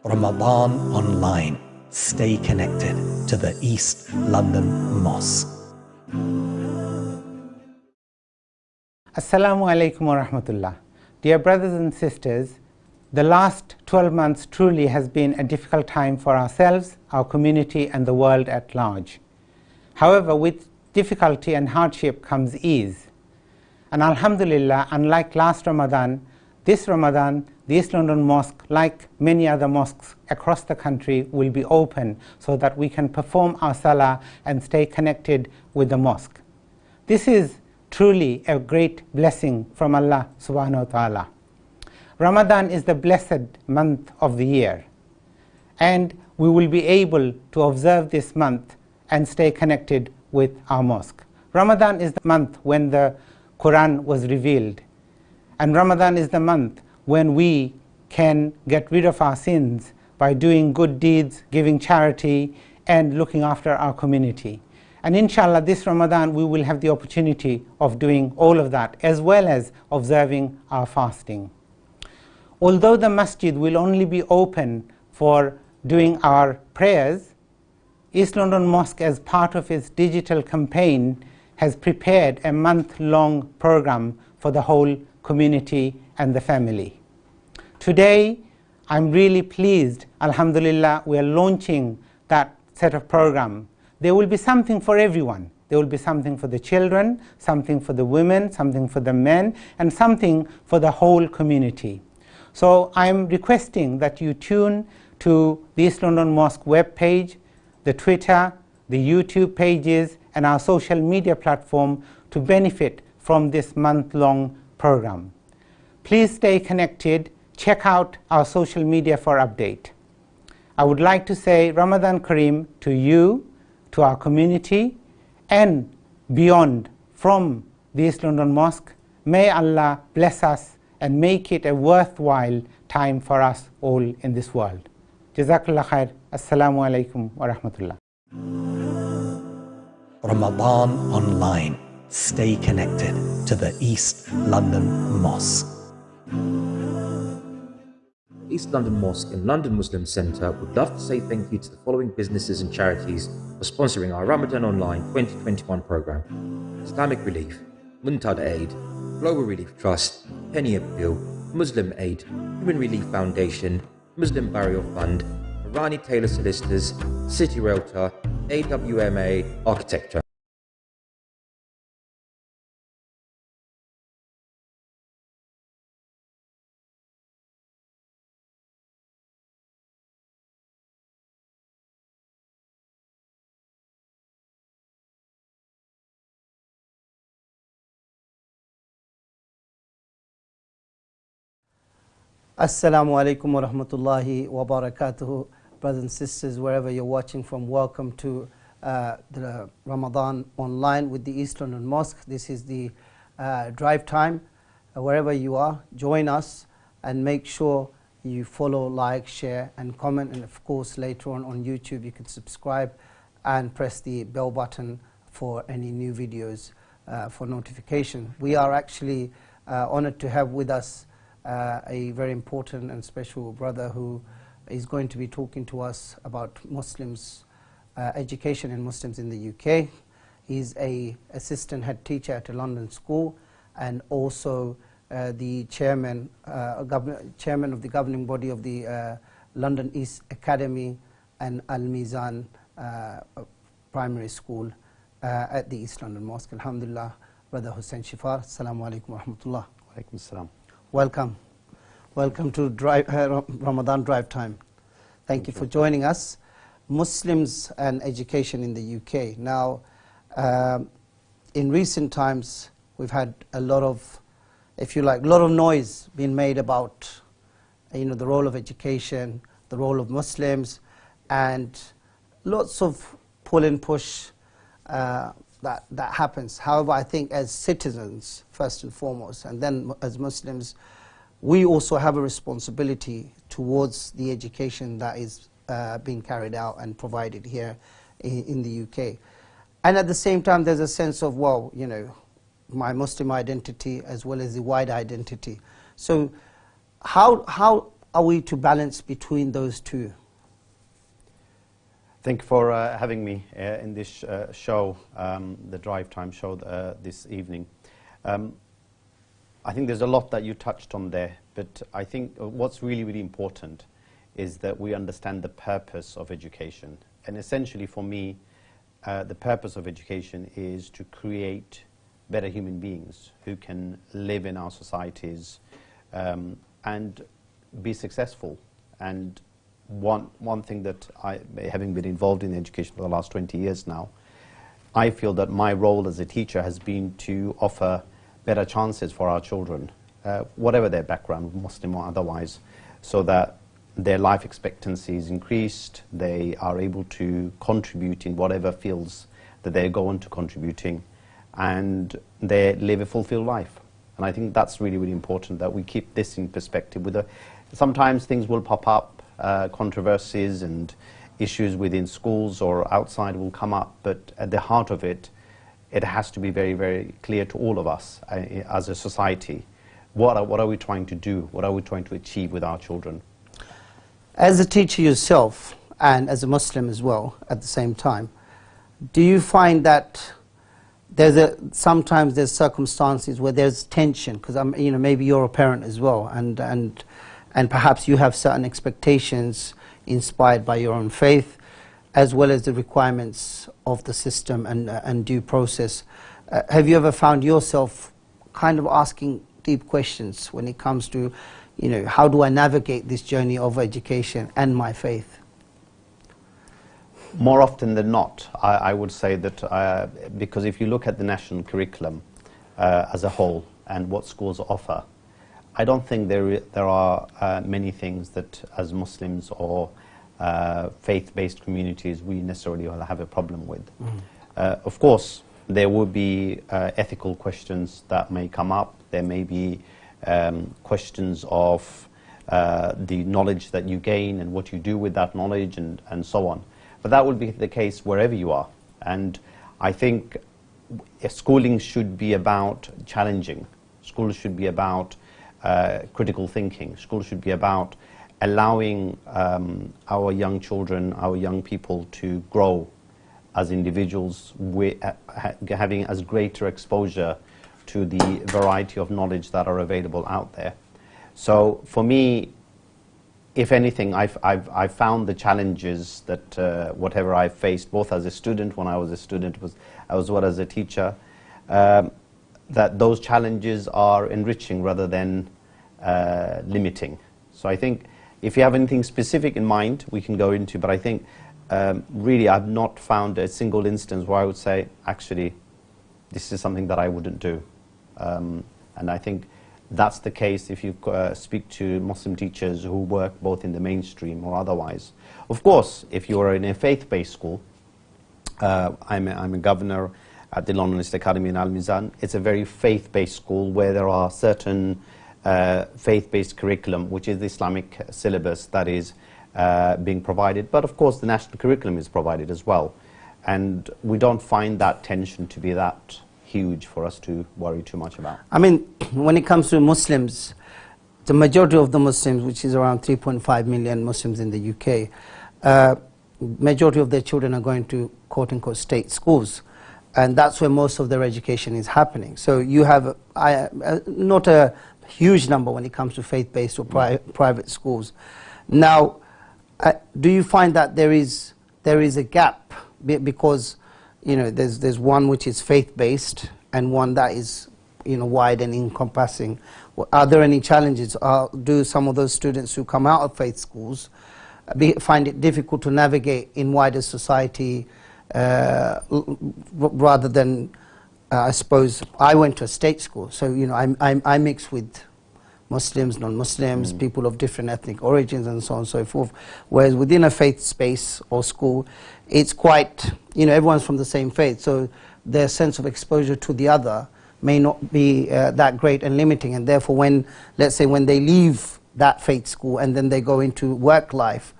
Ramadan Online. Stay connected to the East London Mosque. Assalamu alaikum wa rahmatullah. Dear brothers and sisters, the last 12 months truly has been a difficult time for ourselves, our community and the world at large. However, with difficulty and hardship comes ease. And alhamdulillah, unlike last Ramadan, this Ramadan, the East London Mosque, like many other mosques across the country, will be open so that we can perform our salah and stay connected with the mosque. This is truly a great blessing from Allah subhanahu wa ta'ala. Ramadan is the blessed month of the year, and we will be able to observe this month and stay connected with our mosque. Ramadan is the month when the Qur'an was revealed, and Ramadan is the month when we can get rid of our sins by doing good deeds, giving charity and looking after our community. And inshallah, this Ramadan we will have the opportunity of doing all of that, as well as observing our fasting. Although the masjid will only be open for doing our prayers, East London Mosque, as part of its digital campaign, has prepared a month-long program for the whole community and the family. Today, I'm really pleased, alhamdulillah, we are launching that set of program. There will be something for everyone. There will be something for the children, something for the women, something for the men, and something for the whole community. So I'm requesting that you tune to the East London Mosque webpage, the Twitter, the YouTube pages, and our social media platform to benefit from this month-long program. Please stay connected. Check out our social media for update. I would like to say Ramadan Kareem to you, to our community, and beyond from the East London Mosque. May Allah bless us and make it a worthwhile time for us all in this world. Jazakallah khair. Assalamu alaikum wa rahmatullah. Ramadan Online. Stay connected to the East London Mosque. East London Mosque and London Muslim Centre would love to say thank you to the following businesses and charities for sponsoring our Ramadan Online 2021 programme: Islamic Relief, Muntada Aid, Global Relief Trust, Penny Appeal, Muslim Aid, Human Relief Foundation, Muslim Burial Fund, Irani Taylor Solicitors, City Realtor, AWMA Architecture. Assalamu alaikum wa rahmatullahi wa barakatuhu. Brothers and sisters, wherever you're watching from, welcome to the Ramadan Online with the East London Mosque. This is the drive time. Wherever you are, join us and make sure you follow, like, share and comment, and of course later on YouTube you can subscribe and press the bell button for any new videos for notification. We are actually honored to have with us a very important and special brother who is going to be talking to us about Muslims, education in Muslims in the UK. He's an assistant head teacher at a London school, and also the chairman of the governing body of the London East Academy and Mizan primary school at the East London Mosque. Alhamdulillah, Brother Hussain Shefaar. Assalamu alaikum wa rahmatullah. Wa alaikum assalam. Welcome. Welcome to Ramadan Drive Time. Thank you for joining us. Muslims and education in the UK. Now, in recent times, we've had a lot of, if you like, a lot of noise being made about, the role of education, the role of Muslims, and lots of pull and push that happens. However, I think as citizens, first and foremost, and then as Muslims, we also have a responsibility towards the education that is being carried out and provided here in the UK. And at the same time, there's a sense of, well, my Muslim identity as well as the wider identity. So how are we to balance between those two? Thank you for having me in this show, the Drive Time show this evening. I think there's a lot that you touched on there, but I think what's really, really important is that we understand the purpose of education. And essentially for me, the purpose of education is to create better human beings who can live in our societies and be successful. And one thing that having been involved in education for the last 20 years now, I feel that my role as a teacher has been to offer better chances for our children, whatever their background, Muslim or otherwise, so that their life expectancy is increased, they are able to contribute in whatever fields that they go into contributing, and they live a fulfilled life. And I think that's really, really important that we keep this in perspective. Sometimes things will pop up, controversies and issues within schools or outside will come up, but at the heart of it, it has to be very, very clear to all of us as a society. What are we trying to do? What are we trying to achieve with our children? As a teacher yourself, and as a Muslim as well at the same time, do you find that sometimes there's circumstances where there's tension, because maybe you're a parent as well, and perhaps you have certain expectations inspired by your own faith, as well as the requirements of the system and due process. Have you ever found yourself kind of asking deep questions when it comes to, how do I navigate this journey of education and my faith? More often than not, I would say that because if you look at the national curriculum as a whole and what schools offer, I don't think there are many things that as Muslims or faith-based communities we necessarily will have a problem with. Of course, there will be ethical questions that may come up. There may be questions of the knowledge that you gain and what you do with that knowledge and so on. But that will be the case wherever you are. And I think schooling should be about challenging. School should be about critical thinking. School should be about allowing our young children, our young people to grow as individuals, having as greater exposure to the variety of knowledge that are available out there. So for me, if anything, I've found the challenges that whatever I've faced, both as a student, when I was a student, as well as a teacher, that those challenges are enriching rather than limiting. So I think if you have anything specific in mind, we can go into, but I think really I've not found a single instance where I would say, actually, this is something that I wouldn't do. And I think that's the case if you speak to Muslim teachers who work both in the mainstream or otherwise. Of course, if you are in a faith-based school, I'm a governor at the London Academy in Mizan. It's a very faith-based school where there are certain faith-based curriculum, which is the Islamic syllabus that is being provided. But of course, the national curriculum is provided as well. And we don't find that tension to be that huge for us to worry too much about. I mean, when it comes to Muslims, the majority of the Muslims, which is around 3.5 million Muslims in the UK, majority of their children are going to quote-unquote state schools. And that's where most of their education is happening. So you have not a huge number when it comes to faith-based or private schools. Now, do you find that there is a gap? Because there's one which is faith-based and one that is wide and encompassing. Are there any challenges? Do some of those students who come out of faith schools find it difficult to navigate in wider society rather than, I suppose, I went to a state school, so I mix with Muslims, non-Muslims, people of different ethnic origins and so on and so forth, whereas within a faith space or school, it's quite, everyone's from the same faith, so their sense of exposure to the other may not be that great and limiting, and therefore let's say when they leave that faith school and then they go into work life,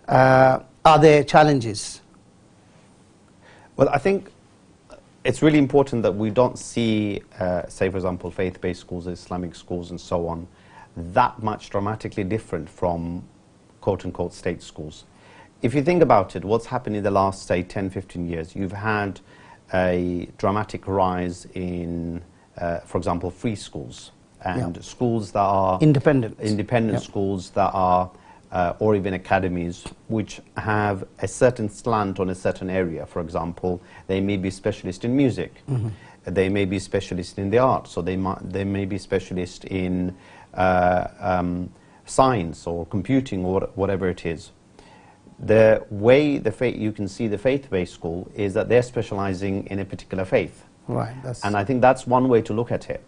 are there challenges? Well, I think it's really important that we don't see, say for example, faith-based schools, Islamic schools and so on, that much dramatically different from quote-unquote state schools. If you think about it, what's happened in the last, say, 10, 15 years, you've had a dramatic rise in, for example, free schools and schools that are independent schools that are, or even academies, which have a certain slant on a certain area. For example, they may be specialist in music, they may be specialist in the arts, so they may be specialist in science or computing or whatever it is. The way you can see the faith-based school is that they're specializing in a particular faith. Right. And I think that's one way to look at it.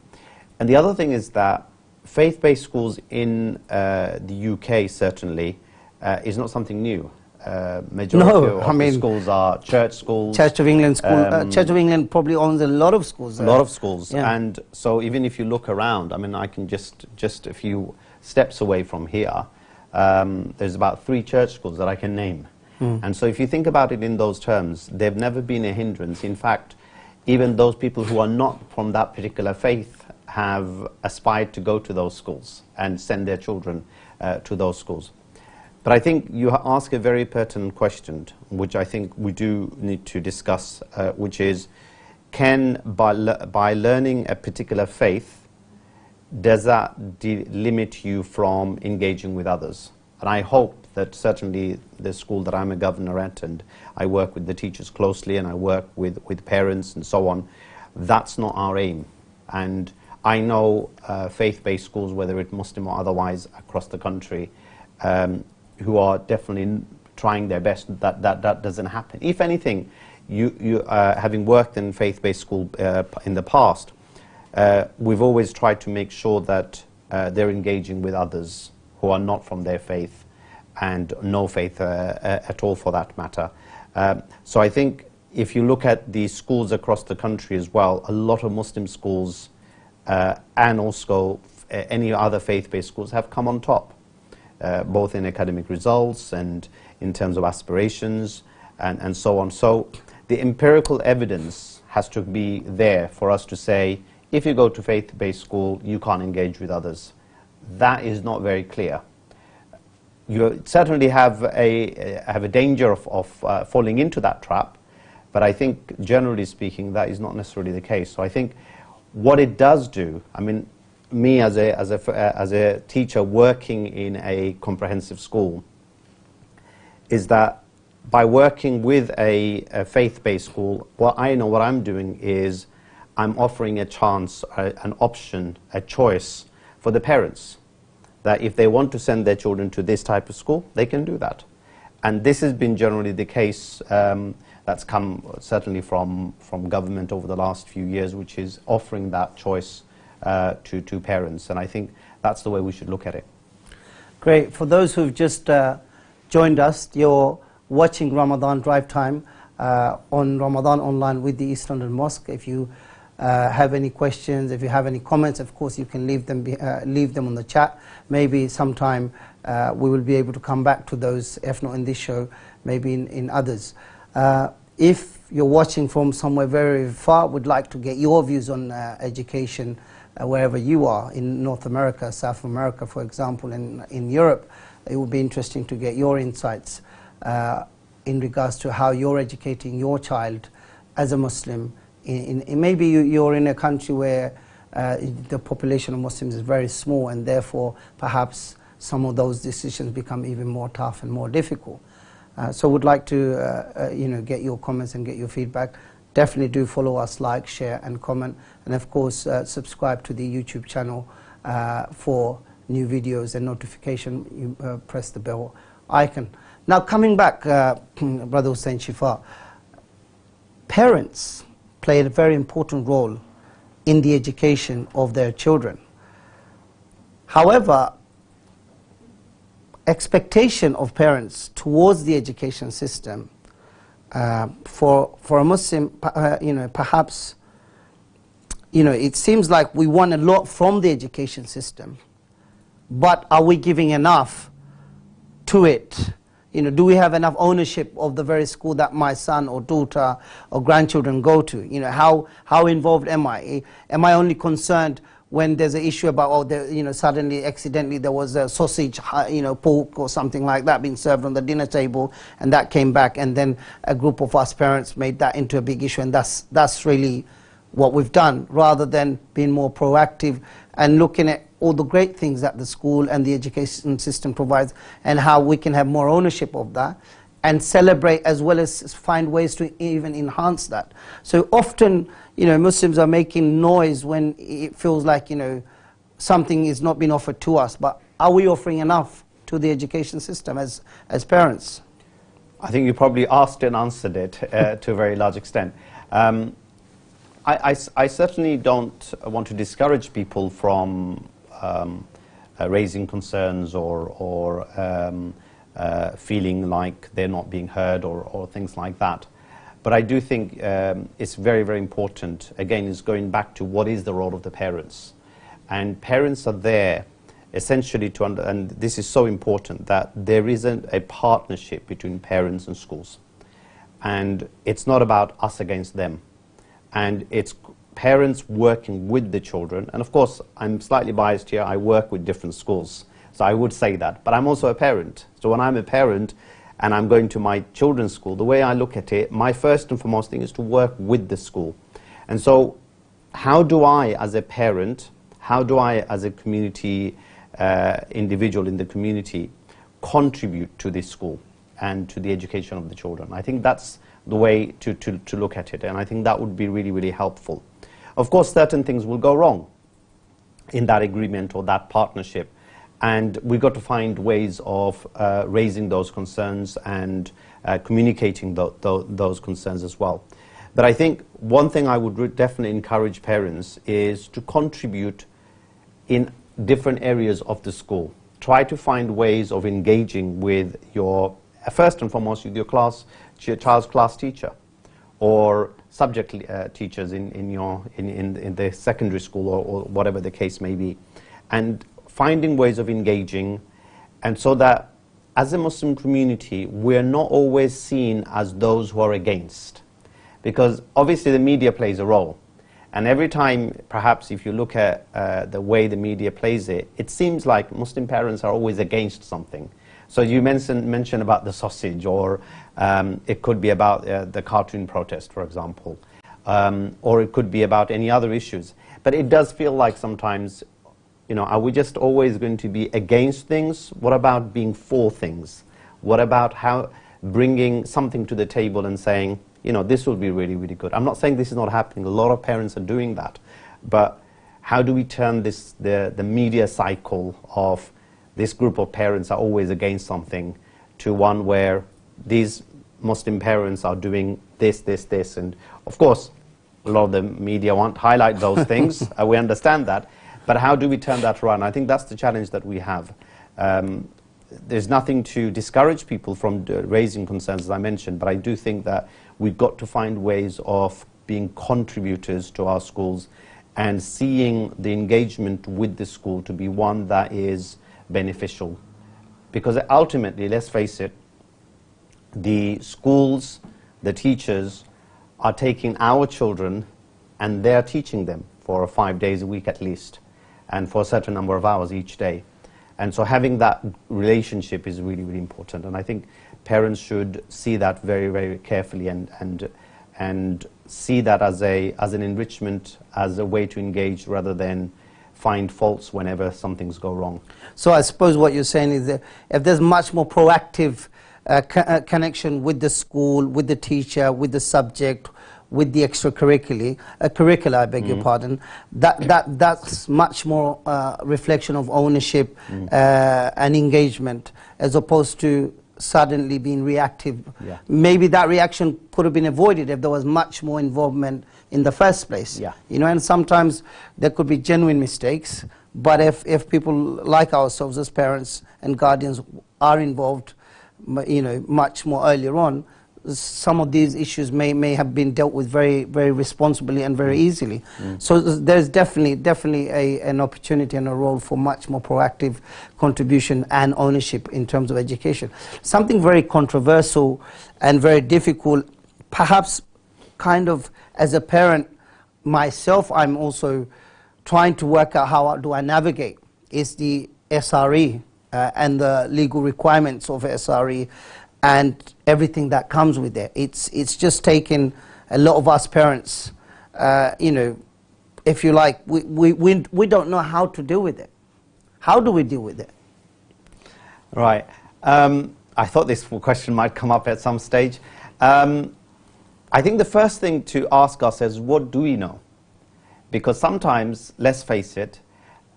And the other thing is that faith-based schools in the UK certainly is not something new. Majority of the schools are church schools. Church of England school. Church of England probably owns a lot of schools. A lot of schools. And so even if you look around, I mean, I can just a few steps away from here, there's about 3 church schools that I can name. And so if you think about it in those terms, they've never been a hindrance. In fact, even those people who are not from that particular faith have aspired to go to those schools and send their children to those schools. But I think you ask a very pertinent question, which I think we do need to discuss, which is, can, by learning a particular faith, does that limit you from engaging with others? And I hope that certainly the school that I'm a governor at, and I work with the teachers closely and I work with parents and so on, that's not our aim. And I know faith-based schools, whether it's Muslim or otherwise, across the country, who are definitely trying their best that doesn't happen. If anything, you having worked in faith-based school in the past, we've always tried to make sure that they're engaging with others who are not from their faith and no faith at all for that matter. So I think if you look at the schools across the country as well, a lot of Muslim schools and also any other faith-based schools have come on top, both in academic results and in terms of aspirations and so on. So the empirical evidence has to be there for us to say, if you go to faith-based school, you can't engage with others. That is not very clear. You certainly have a danger of falling into that trap, but I think generally speaking that is not necessarily the case. So I think what it does do, I mean, me as a teacher working in a comprehensive school, is that by working with a faith-based school, what I'm doing is I'm offering a chance, an option, a choice for the parents, that if they want to send their children to this type of school, they can do that. And this has been generally the case that's come certainly from government over the last few years, which is offering that choice to parents. And I think that's the way we should look at it. Great. For those who've just joined us, you're watching Ramadan Drive Time on Ramadan Online with the East London Mosque. If you have any questions, if you have any comments, of course you can leave them on the chat. Maybe sometime we will be able to come back to those, if not in this show, maybe in others. If you're watching from somewhere very far, would like to get your views on education wherever you are, in North America, South America, for example, in Europe, it would be interesting to get your insights in regards to how you're educating your child as a Muslim. Maybe you're in a country where the population of Muslims is very small, and therefore perhaps some of those decisions become even more tough and more difficult. So would like to get your comments and get your feedback. Definitely do follow us, like, share and comment, and of course subscribe to the YouTube channel for new videos and notification. You press the bell icon. Now coming back, Brother Hussain Shefaar, parents play a very important role in the education of their children. However, expectation of parents towards the education system for a Muslim, perhaps, it seems like we want a lot from the education system, but are we giving enough to it? Do we have enough ownership of the very school that my son or daughter or grandchildren go to? How involved am I? Am I only concerned when there's an issue about, oh, there, suddenly, accidentally, there was a sausage, pork or something like that being served on the dinner table, and that came back, and then a group of us parents made that into a big issue, and that's really what we've done, rather than being more proactive and looking at all the great things that the school and the education system provides, and how we can have more ownership of that, and celebrate as well as find ways to even enhance that. So often, Muslims are making noise when it feels like, something is not being offered to us. But are we offering enough to the education system as parents? I think you probably asked and answered it to a very large extent. I certainly don't want to discourage people from raising concerns or feeling like they're not being heard or things like that. But I do think it's very, very important. Again, it's going back to what is the role of the parents. And parents are there essentially to, and this is so important, that there isn't a partnership between parents and schools. And it's not about us against them. And it's parents working with the children. And of course, I'm slightly biased here. I work with different schools. So I would say that. But I'm also a parent. So when I'm a parent and I'm going to my children's school, the way I look at it, my first and foremost thing is to work with the school. And so how do I, as a parent, how do I, as a community individual in the community, contribute to this school and to the education of the children? I think that's the way to look at it. And I think that would be really, really helpful. Of course, certain things will go wrong in that agreement or that partnership. And we've got to find ways of raising those concerns and communicating those concerns as well. But I think one thing I would definitely encourage parents is to contribute in different areas of the school. Try to find ways of engaging with your, first and foremost, with your child's class teacher or subject teachers in the secondary school or whatever the case may be. And finding ways of engaging, and so that as a Muslim community, we're not always seen as those who are against. Because obviously the media plays a role. And every time, perhaps if you look at the way the media plays it, it seems like Muslim parents are always against something. So you mentioned about the sausage, or it could be about the cartoon protest, for example. Or it could be about any other issues. But it does feel like sometimes, are we just always going to be against things? What about being for things? What about how bringing something to the table and saying, this will be really, really good? I'm not saying this is not happening. A lot of parents are doing that. But how do we turn the media cycle of this group of parents are always against something to one where these Muslim parents are doing this, and of course, a lot of the media won't highlight those things. We understand that. But how do we turn that around? I think that's the challenge that we have. There's nothing to discourage people from raising concerns, as I mentioned, but I do think that we've got to find ways of being contributors to our schools and seeing the engagement with the school to be one that is beneficial. Because ultimately, let's face it, the schools, the teachers are taking our children and they're teaching them for 5 days a week at least, and for a certain number of hours each day. And so having that relationship is really, really important. And I think parents should see that very, very carefully and see that as an enrichment, as a way to engage rather than find faults whenever something's go wrong. So I suppose what you're saying is that if there's much more proactive connection with the school, with the teacher, with the subject, with the extracurricular, I beg your pardon, that's much more reflection of ownership and engagement, as opposed to suddenly being reactive. Yeah. Maybe that reaction could have been avoided if there was much more involvement in the first place. Yeah. And sometimes there could be genuine mistakes, but if people like ourselves as parents and guardians are involved, much more earlier on, some of these issues may have been dealt with very, very responsibly and very easily. So there's definitely an opportunity and a role for much more proactive contribution and ownership in terms of education. Something very controversial and very difficult, perhaps kind of as a parent myself, I'm also trying to work out how do I navigate is the SRE and the legal requirements of SRE and everything that comes with it. It's just taken a lot of us parents, you know, if you like, we don't know how to deal with it. How do we deal with it? Right. I thought this question might come up at some stage. I think the first thing to ask ourselves is, what do we know? Because sometimes, let's face it,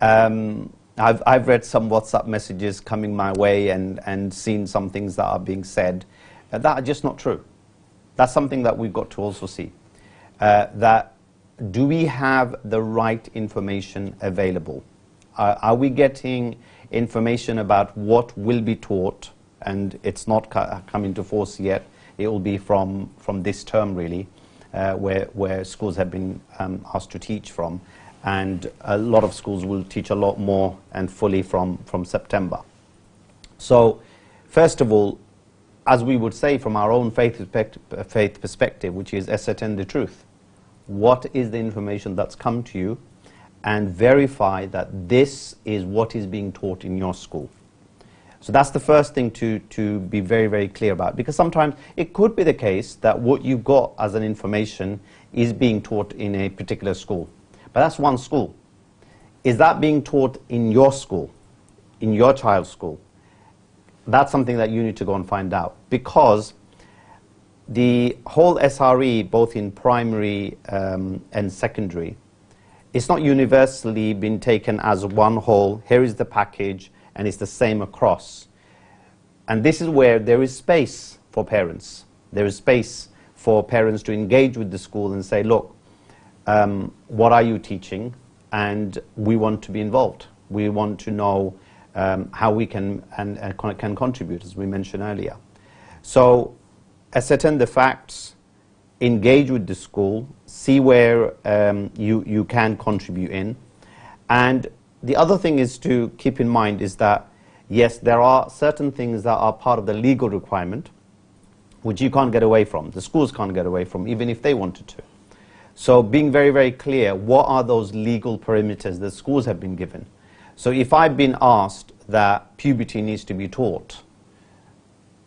I've read some WhatsApp messages coming my way and seen some things that are being said that are just not true. That's something that we've got to also see. That do we have the right information available? Are we getting information about what will be taught? And it's not come into force yet. It will be from this term, really, where schools have been asked to teach from. And a lot of schools will teach a lot more and fully from September. So, first of all, as we would say from our own faith perspective, which is ascertain the truth. What is the information that's come to you? And verify that this is what is being taught in your school. So that's the first thing to be very, very clear about. Because sometimes it could be the case that what you've got as an information is being taught in a particular school. But that's one school. Is that being taught in your school, in your child's school? That's something that you need to go and find out. Because the whole SRE, both in primary and secondary, it's not universally been taken as one whole, here is the package, and it's the same across. And this is where there is space for parents. There is space for parents to engage with the school and say, look, what are you teaching? And we want to be involved. We want to know how we can contribute, as we mentioned earlier. So, ascertain the facts, engage with the school, see where you can contribute in. And the other thing is to keep in mind is that, yes, there are certain things that are part of the legal requirement, which you can't get away from. The schools can't get away from, even if they wanted to. So being very, very clear, what are those legal perimeters that schools have been given? So if I've been asked that puberty needs to be taught,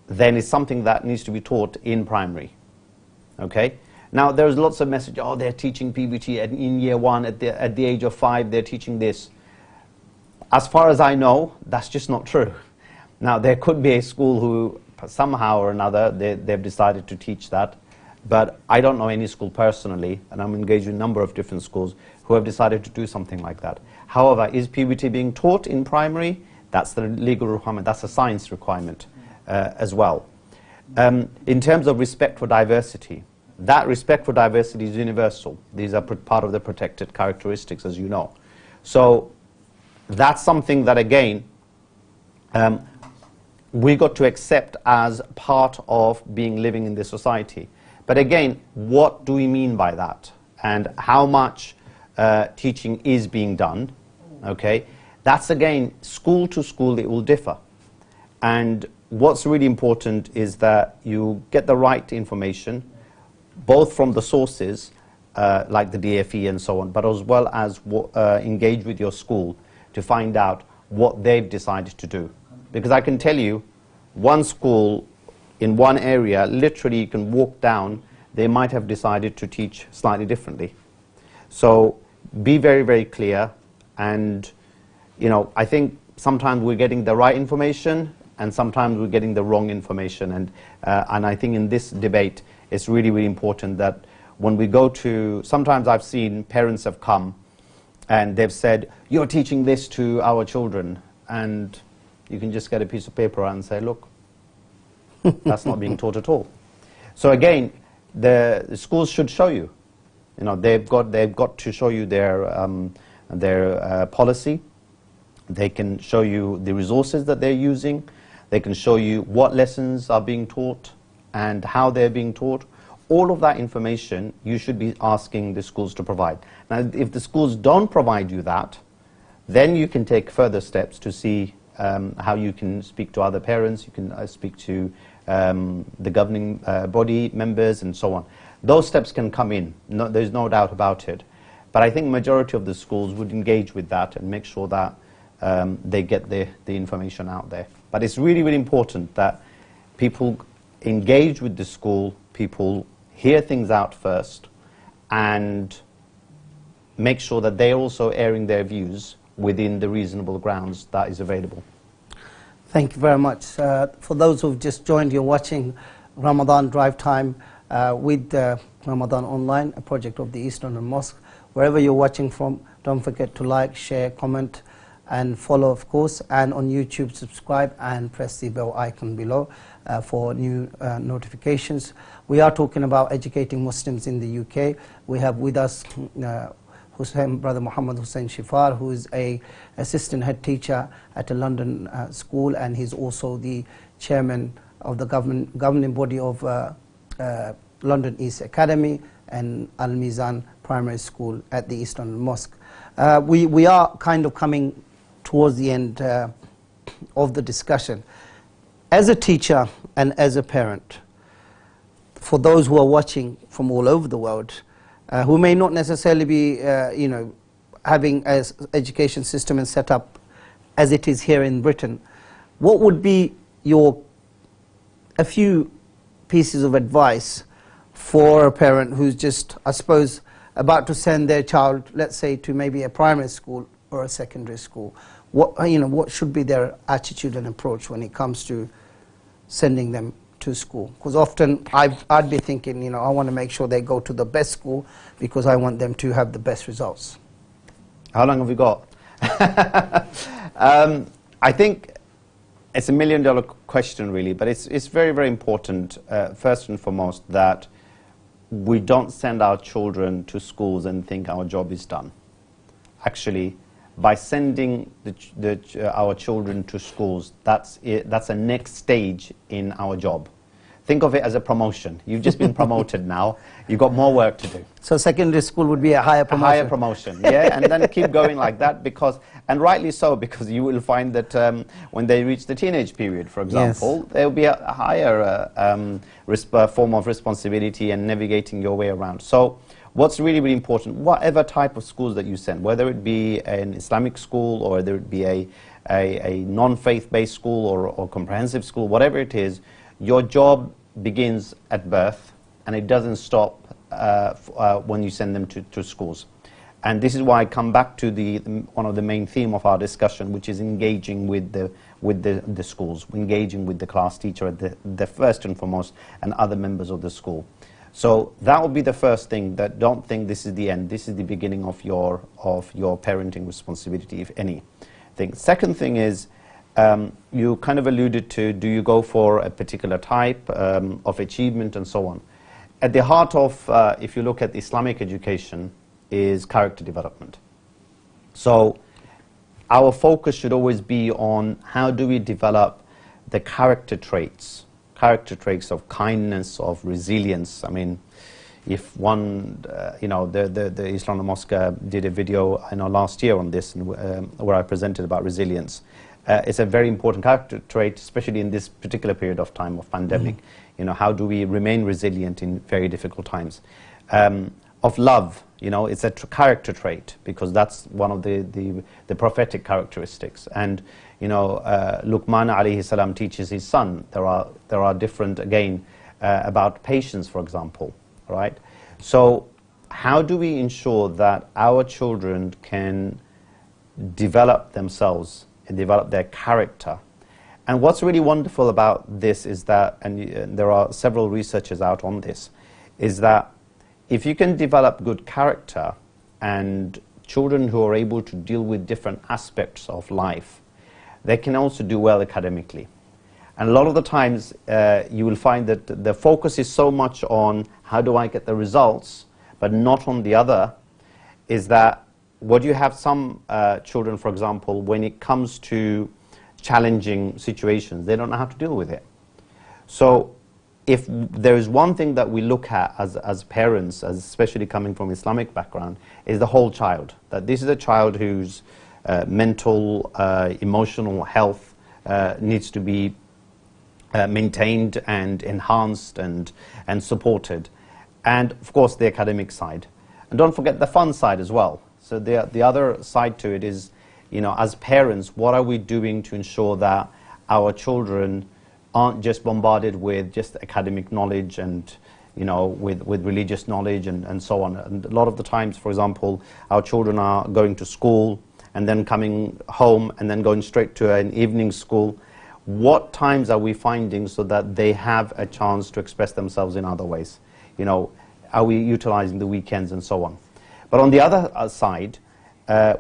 then it's something that needs to be taught in primary. Okay? Now, there's lots of message, oh, they're teaching puberty in year 1, at the age of 5, they're teaching this. As far as I know, that's just not true. Now, there could be a school who, somehow or another, they've decided to teach that. But I don't know any school personally, and I'm engaged in a number of different schools who have decided to do something like that. However, is puberty being taught in primary? That's the legal requirement. That's a science requirement as well. In terms of respect for diversity, that respect for diversity is universal. These are part of the protected characteristics, as you know. So that's something that, again, we got to accept as part of living in this society. But again, what do we mean by that? And how much teaching is being done? Okay, that's again, school to school, it will differ. And what's really important is that you get the right information, both from the sources, like the DFE and so on, but as well as engage with your school to find out what they've decided to do. Because I can tell you, one school in one area, literally you can walk down, they might have decided to teach slightly differently. So be very, very clear. And, you know, I think sometimes we're getting the right information and sometimes we're getting the wrong information. And I think in this debate, it's really, really important that when we go to, sometimes I've seen parents have come and they've said, you're teaching this to our children. And you can just get a piece of paper and say, look, that's not being taught at all. So again, the schools should show you. You know, they've got to show you their policy. They can show you the resources that they're using. They can show you what lessons are being taught and how they're being taught. All of that information you should be asking the schools to provide. Now, if the schools don't provide you that, then you can take further steps to see how you can speak to other parents, you can speak to the governing body members and so on. Those steps can come in, there's no doubt about it. But I think majority of the schools would engage with that and make sure that they get the information out there. But it's really, really important that people engage with the school, people hear things out first, and make sure that they're also airing their views within the reasonable grounds that is available. Thank you very much. For those who've just joined, you're watching Ramadan Drive Time with Ramadan Online, a project of the East London Mosque. Wherever you're watching from, don't forget to like, share, comment, and follow, of course. And on YouTube, subscribe and press the bell icon below for new notifications. We are talking about educating Muslims in the UK. We have with us Brother Muhammad Hussain Shefaar, who is an assistant head teacher at a London school, and he's also the chairman of the governing body of London East Academy and Mizan Primary School at the East London Mosque. We are kind of coming towards the end of the discussion. As a teacher and as a parent, for those who are watching from all over the world, who may not necessarily be, having an education system and set up as it is here in Britain, what would be a few pieces of advice for a parent who's just, I suppose, about to send their child, let's say, to maybe a primary school or a secondary school? What should be their attitude and approach when it comes to sending them to school? Because often I'd be thinking, I want to make sure they go to the best school because I want them to have the best results. How long have we got? I think it's $1 million question, really, but it's very, very important, first and foremost, that we don't send our children to schools and think our job is done. Actually, by sending our children to schools, that's a next stage in our job. Think of it as a promotion. You've just been promoted now. You've got more work to do. So secondary school would be a higher promotion? A higher promotion, yeah, and then keep going like that, and rightly so, because you will find that when they reach the teenage period, for example, yes, there will be a higher form of responsibility and navigating your way around. So what's really, really important, whatever type of schools that you send, whether it be an Islamic school or whether it be a non-faith-based school or comprehensive school, whatever it is, your job begins at birth and it doesn't stop when you send them to schools. And this is why I come back to one of the main theme of our discussion, which is engaging with the schools, engaging with the class teacher at the first and foremost, and other members of the school. So that would be the first thing, that don't think this is the end, this is the beginning of your parenting responsibility, if any. Second thing is, you kind of alluded to, do you go for a particular type of achievement and so on. At the heart of, if you look at Islamic education, is character development. So our focus should always be on how do we develop the character traits of kindness, of resilience. I mean, if one, the East London Mosque did a video, last year on this, where I presented about resilience. It's a very important character trait, especially in this particular period of time of pandemic. Mm-hmm. How do we remain resilient in very difficult times? Of love, it's a character trait, because that's one of the prophetic characteristics. And Luqman alayhi salam teaches his son. There are different, again, about patience, for example, right? So how do we ensure that our children can develop themselves and develop their character? And what's really wonderful about this is that, and there are several researchers out on this, is that if you can develop good character and children who are able to deal with different aspects of life, they can also do well academically. And a lot of the times you will find that the focus is so much on how do I get the results, but not on the other, is that what you have some children, for example, when it comes to challenging situations, they don't know how to deal with it. So if there is one thing that we look at as parents, especially coming from Islamic background, is the whole child. That this is a child whose mental, emotional health needs to be maintained and enhanced and supported. And of course the academic side. And don't forget the fun side as well. So the other side to it is, as parents, what are we doing to ensure that our children aren't just bombarded with just academic knowledge and with religious knowledge and so on. And a lot of the times, for example, our children are going to school and then coming home and then going straight to an evening school. What times are we finding so that they have a chance to express themselves in other ways? Are we utilizing the weekends and so on? But on the other side,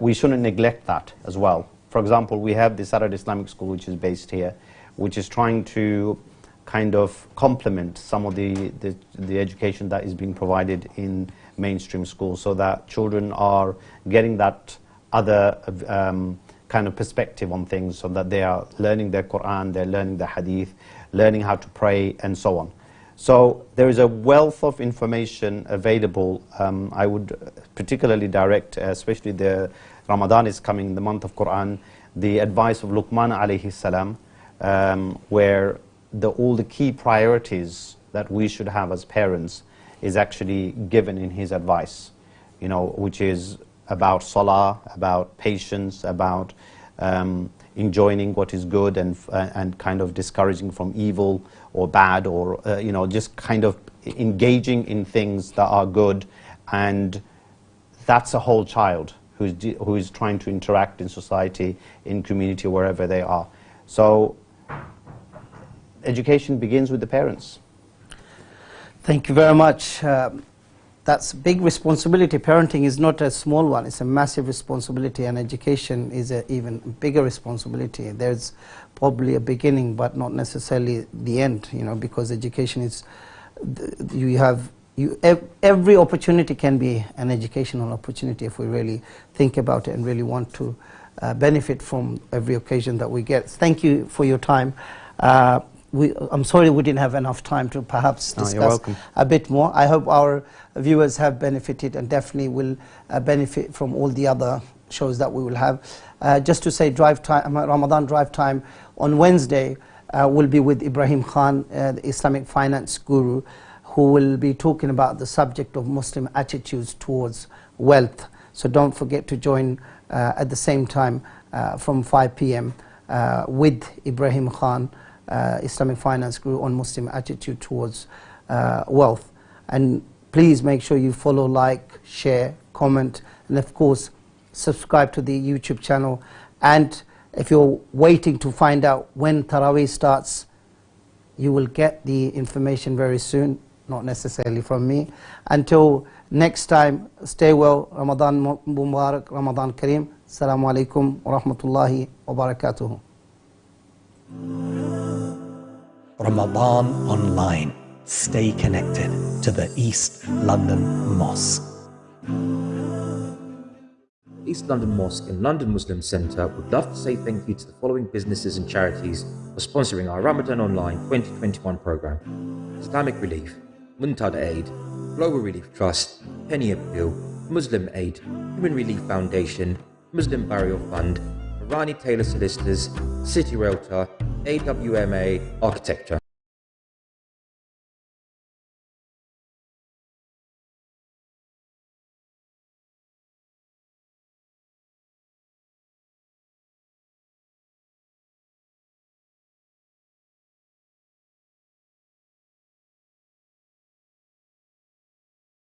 we shouldn't neglect that as well. For example, we have the SRE Islamic School, which is based here, which is trying to kind of complement some of the education that is being provided in mainstream schools, so that children are getting that other kind of perspective on things, so that they are learning their Qur'an, they're learning the Hadith, learning how to pray and so on. So there is a wealth of information available. I would particularly direct, especially the Ramadan is coming, the month of Qur'an, the advice of Luqman alayhi salam, where all the key priorities that we should have as parents is actually given in his advice, which is about salah, about patience, about enjoining what is good and kind of discouraging from evil or bad, or just kind of engaging in things that are good. And that's a whole child who is trying to interact in society, in community, wherever they are. So education begins with the parents. Thank you very much. That's a big responsibility. Parenting is not a small one. It's a massive responsibility, and education is an even bigger responsibility. There's probably a beginning, but not necessarily the end, because education is, every opportunity can be an educational opportunity if we really think about it and really want to benefit from every occasion that we get. Thank you for your time. I'm sorry we didn't have enough time to perhaps discuss a bit more. I hope our viewers have benefited and definitely will benefit from all the other shows that we will have. Just to say, Ramadan Drive Time on Wednesday will be with Ibrahim Khan, the Islamic finance guru, who will be talking about the subject of Muslim attitudes towards wealth. So don't forget to join at the same time from 5 p.m. With Ibrahim Khan, Islamic finance guru, on Muslim attitude towards wealth. And please make sure you follow, like, share, comment, and of course subscribe to the YouTube channel. And if you're waiting to find out when Tarāwīh starts, you will get the information very soon, not necessarily from me. Until next time, stay well. Ramadan Mubarak, Ramadan Kareem. Assalamu alaikum wa rahmatullahi wa barakatuhu. Ramadan Online. Stay connected to the East London Mosque. East London Mosque and London Muslim Centre would love to say thank you to the following businesses and charities for sponsoring our Ramadan Online 2021 programme: Islamic Relief, Muntad Aid, Global Relief Trust, Penny Appeal, Muslim Aid, Human Relief Foundation, Muslim Burial Fund, Irani Taylor Solicitors, City Realtor, AWMA Architecture.